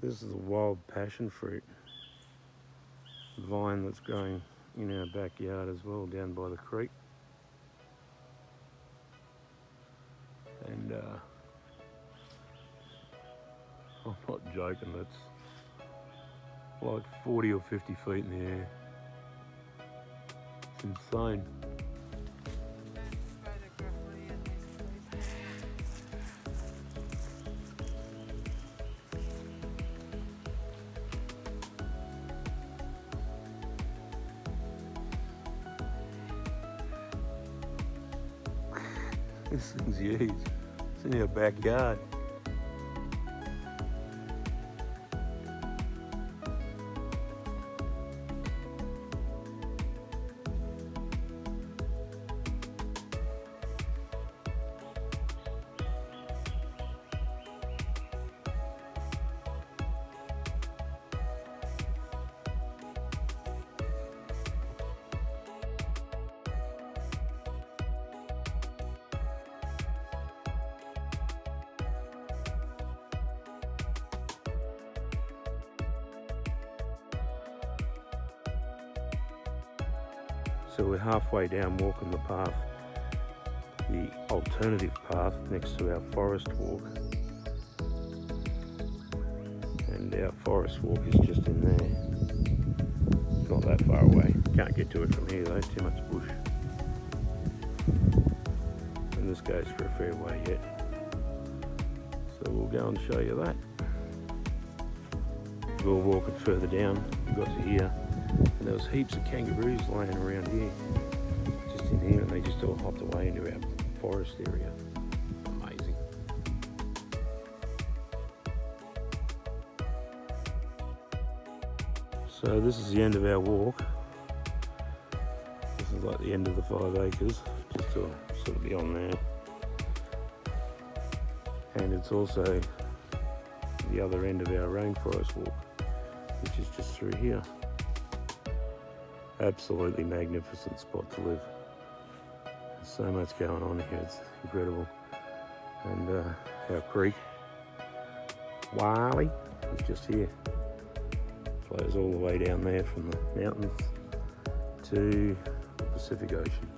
This is a wild passion fruit vine that's growing in our backyard as well, down by the creek. And I'm not joking, that's like 40 or 50 feet in the air. It's insane. This thing's huge. It's in our backyard. So we're halfway down walking the path, the alternative path next to our forest walk. And our forest walk is just in there. It's not that far away. Can't get to it from here though, too much bush. And this goes for a fair way yet. So we'll go and show you that. We'll walk it further down. We got to here. And there was heaps of kangaroos laying around here, just in here, and they just all hopped away into our forest area. Amazing. So this is the end of our walk. This is like the end of the 5 acres, just to sort of beyond there. And it's also the other end of our rainforest walk, which is just through here. Absolutely magnificent spot to live. There's so much going on here, it's incredible. And our creek, Wiley, is just here. Flows all the way down there from the mountains to the Pacific Ocean.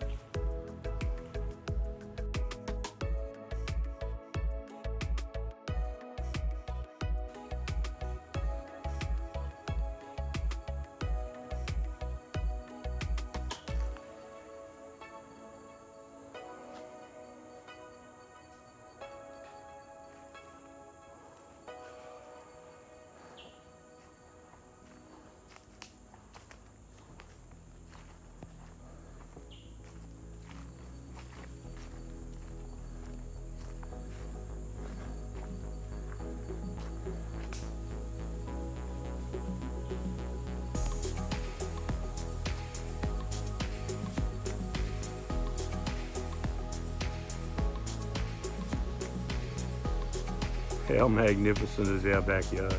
How magnificent is our backyard?